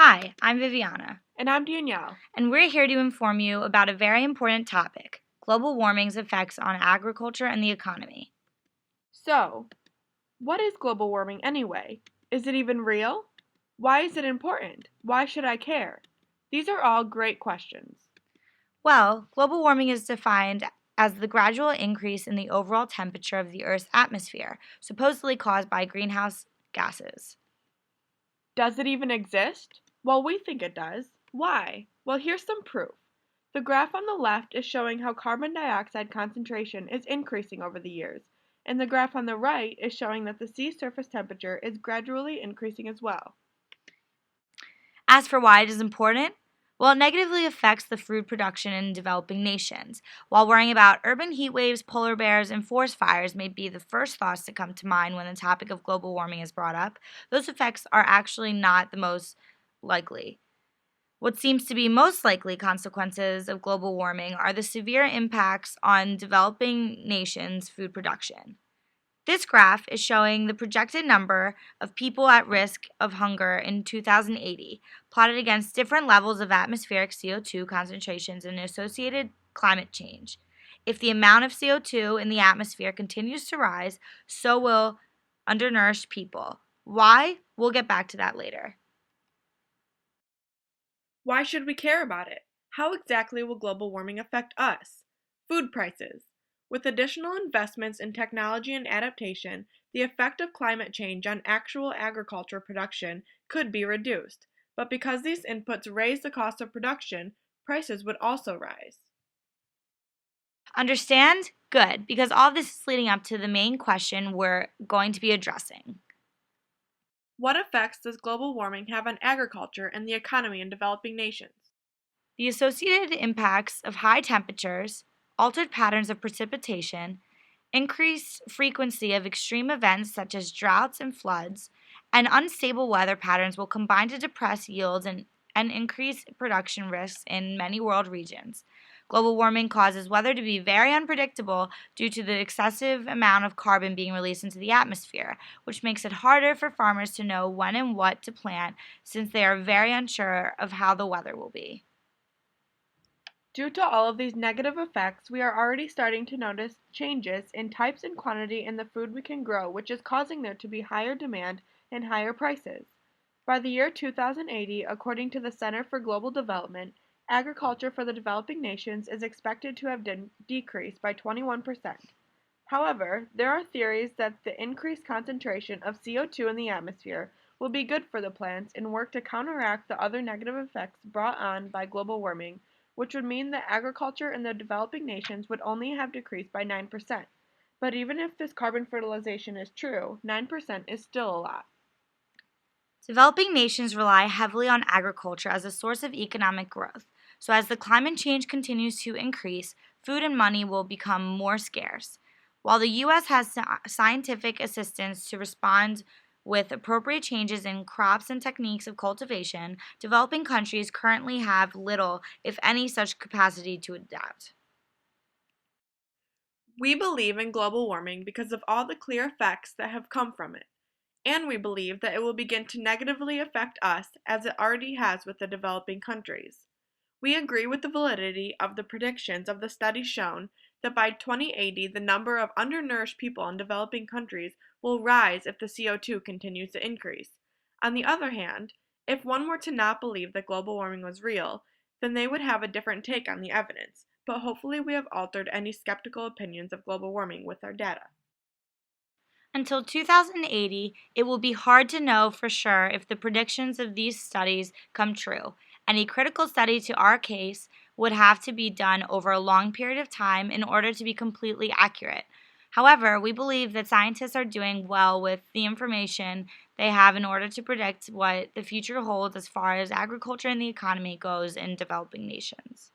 Hi, I'm Viviana, And I'm Danielle. and we're here to inform you about a very important topic: global warming's effects on agriculture and the economy. So, what is global warming anyway? Is it even real? Why is it important? Why should I care? These are all great questions. Well, global warming is defined as the gradual increase in the overall temperature of the Earth's atmosphere, supposedly caused by greenhouse gases. Does it even exist? Well, we think it does. Why? Well, here's some proof. The graph on the left is showing how carbon dioxide concentration is increasing over the years, and the graph on the right is showing that the sea surface temperature is gradually increasing as well. As for why it is important, well, it negatively affects the food production in developing nations. While worrying about urban heat waves, polar bears, and forest fires may be the first thoughts to come to mind when the topic of global warming is brought up, those effects are actually not the most likely. What seems to be most likely consequences of global warming are the severe impacts on developing nations' food production. This graph is showing the projected number of people at risk of hunger in 2080, plotted against different levels of atmospheric CO2 concentrations and associated climate change. If the amount of CO2 in the atmosphere continues to rise, so will undernourished people. Why? We'll get back to that later. Why should we care about it? How exactly will global warming affect us? Food prices. With additional investments in technology and adaptation, the effect of climate change on actual agriculture production could be reduced. But because these inputs raise the cost of production, prices would also rise. Understand? Good, because all this is leading up to the main question we're going to be addressing. What effects does global warming have on agriculture and the economy in developing nations? The associated impacts of high temperatures, altered patterns of precipitation, increased frequency of extreme events such as droughts and floods, and unstable weather patterns will combine to depress yields and increase production risks in many world regions. Global warming causes weather to be very unpredictable due to the excessive amount of carbon being released into the atmosphere, which makes it harder for farmers to know when and what to plant since they are very unsure of how the weather will be. Due to all of these negative effects, we are already starting to notice changes in types and quantity in the food we can grow, which is causing there to be higher demand and higher prices. By the year 2080, according to the Center for Global Development, agriculture for the developing nations is expected to have decreased by 21%. However, there are theories that the increased concentration of CO2 in the atmosphere will be good for the plants and work to counteract the other negative effects brought on by global warming, which would mean that agriculture in the developing nations would only have decreased by 9%. But even if this carbon fertilization is true, 9% is still a lot. Developing nations rely heavily on agriculture as a source of economic growth. So, as the climate change continues to increase, food and money will become more scarce. While the U.S. has scientific assistance to respond with appropriate changes in crops and techniques of cultivation, developing countries currently have little, if any, such capacity to adapt. We believe in global warming because of all the clear effects that have come from it, and we believe that it will begin to negatively affect us as it already has with the developing countries. We agree with the validity of the predictions of the studies shown that by 2080 the number of undernourished people in developing countries will rise if the CO2 continues to increase. On the other hand, if one were to not believe that global warming was real, then they would have a different take on the evidence, but hopefully we have altered any skeptical opinions of global warming with our data. Until 2080, it will be hard to know for sure if the predictions of these studies come true. Any critical study to our case would have to be done over a long period of time in order to be completely accurate. However, we believe that scientists are doing well with the information they have in order to predict what the future holds as far as agriculture and the economy goes in developing nations.